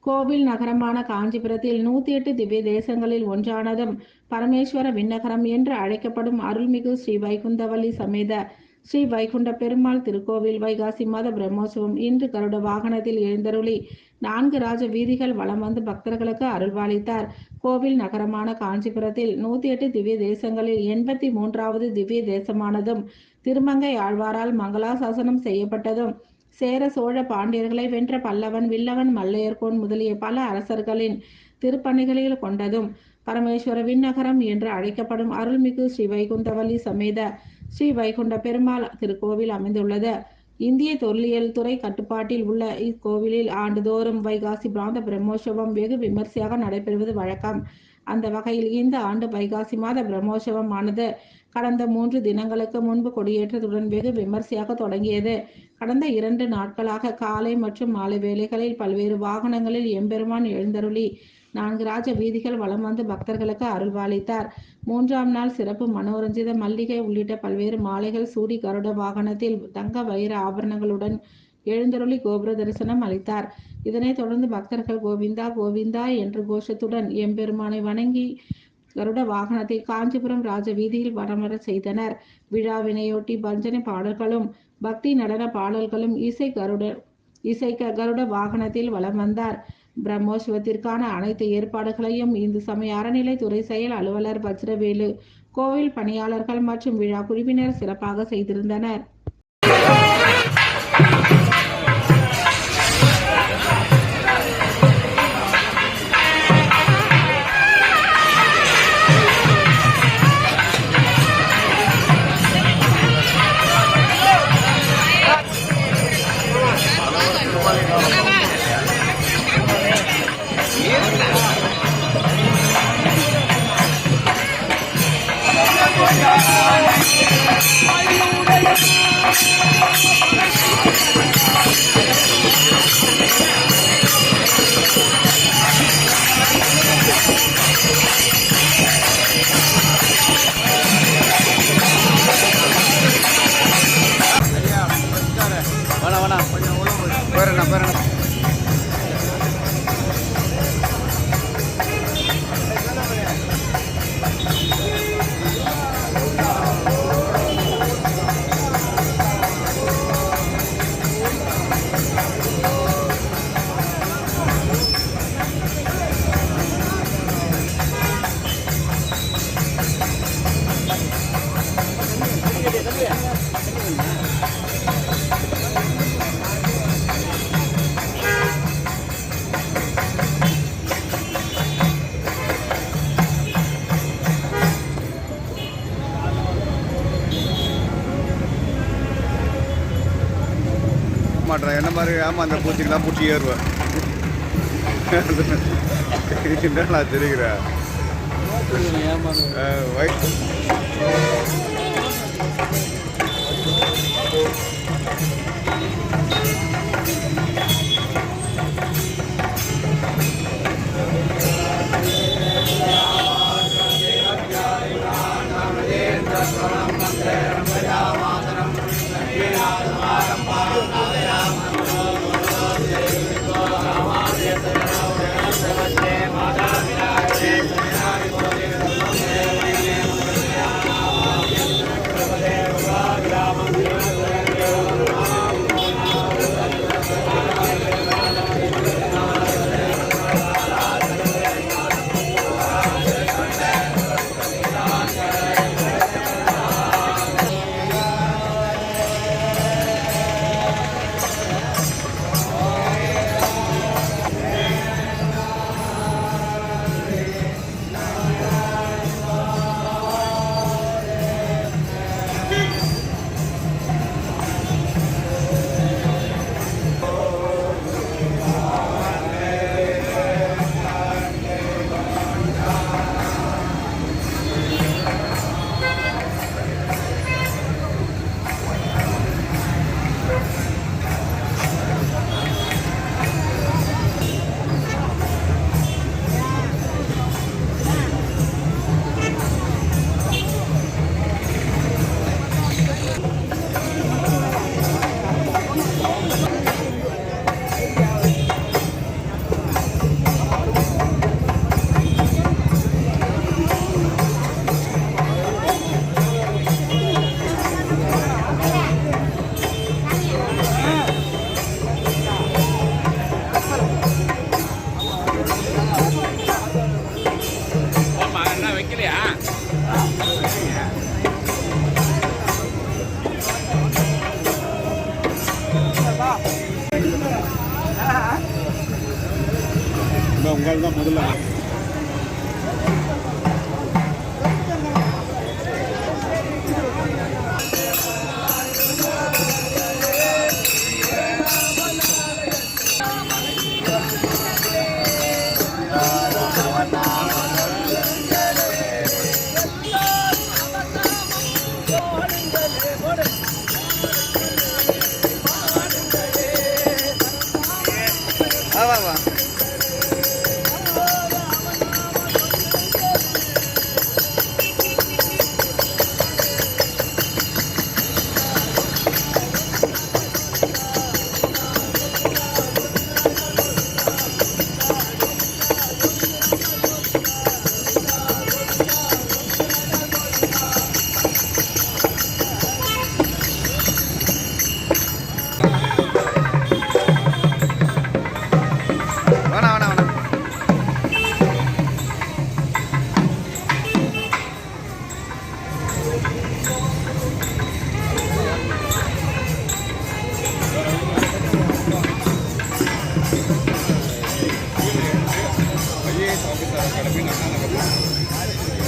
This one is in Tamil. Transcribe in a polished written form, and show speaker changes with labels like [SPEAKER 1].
[SPEAKER 1] கோவில் நகரமான காஞ்சிபுரத்தில் 108 திவ்ய தேசங்களில் ஒன்றானதும் பரமேஸ்வர விண்ணகரம் என்று அழைக்கப்படும் அருள்மிகு ஸ்ரீ வைகுந்தவல்லி சமேத ஸ்ரீ வைகுண்ட பெருமாள் திருக்கோவில் வைகாசி மாத பிரம்மோற்சவம் இன்று கருட வாகனத்தில் எழுந்தருளி 4 ராஜ வீதிகள் வலம் வந்து பக்தர்களுக்கு அருள்வாளித்தார். கோவில் நகரமான காஞ்சிபுரத்தில் 108 திவ்ய தேசங்களில் 83வது திவ்ய தேசமானதும் திருமங்கை ஆழ்வாரால் மங்களாசாசனம் செய்யப்பட்டதும் சேர சோழ பாண்டியர்களை வென்ற பல்லவன் வில்லவன் மல்லையர்கோன் முதலிய பல அரசர்களின் திருப்பணிகளில் கொண்டதும் பரமேஸ்வர விண்ணகரம் என்று அழைக்கப்படும் அருள்மிகு ஸ்ரீ வைகுந்தவல்லி சமேத ஸ்ரீ வைகுண்ட பெருமாள் திருக்கோவில் அமைந்துள்ளது. இந்திய தொல்லியல் துறை கட்டுப்பாட்டில் உள்ள இக்கோவிலில் ஆண்டுதோறும் வைகாசி பிராந்த பிரம்மோற்சவம் வெகு விமர்சையாக நடைபெறுவது வழக்கம். அந்த வகையில் இந்த ஆண்டு வைகாசி மாத பிரம்மோற்சவம் ஆனது கடந்த 3 தினங்களுக்கு முன்பு கொடியேற்றத்துடன் வெகு விமர்சையாக தொடங்கியது. கடந்த 2 நாட்களாக காலை மற்றும் மாலை வேளைகளில் பல்வேறு வாகனங்களில் எம்பெருமான் எழுந்தருளி 4 ராஜ வீதிகள் வலம் வந்து பக்தர்களுக்கு அருள்வாளித்தார். 3ஆம் நாள் சிறப்பு மனோரஞ்சித மல்லிகை உள்ளிட்ட பல்வேறு மாலைகள் சூடி கருட வாகனத்தில் தங்க வைர ஆபரணங்களுடன் எழுந்தருளி கோபுர தரிசனம் அளித்தார். இதனைத் தொடர்ந்து பக்தர்கள் கோவிந்தா கோவிந்தா என்ற கோஷத்துடன் எம்பெருமானை வணங்கி கருட வாகனத்தை காஞ்சிபுரம் ராஜ வீதியில் வரமர செய்தனர். விழாவினையொட்டி பஞ்சனை பாடல்களும் பக்தி நடன பாடல்களும் இசைக்க கருட வாகனத்தில் வலம் வந்தார். பிரம்மோற்சவத்திற்கான அனைத்து ஏற்பாடுகளையும் இந்து சமய அறநிலைத்துறை செயல் அலுவலர் வஜ்ரவேலு, கோவில் பணியாளர்கள் மற்றும் விழா குழுவினர் சிறப்பாக செய்திருந்தனர்.
[SPEAKER 2] மாட்டேன் என்ன மாதிரி ஆமாம் அந்த பூச்சிக்கெல்லாம் பூச்சி ஏறுவேன் என்னடா தெரிகிறேன் உங்கள் தான் முதல்ல. வா வா IAS officer academy, Nana Nagar.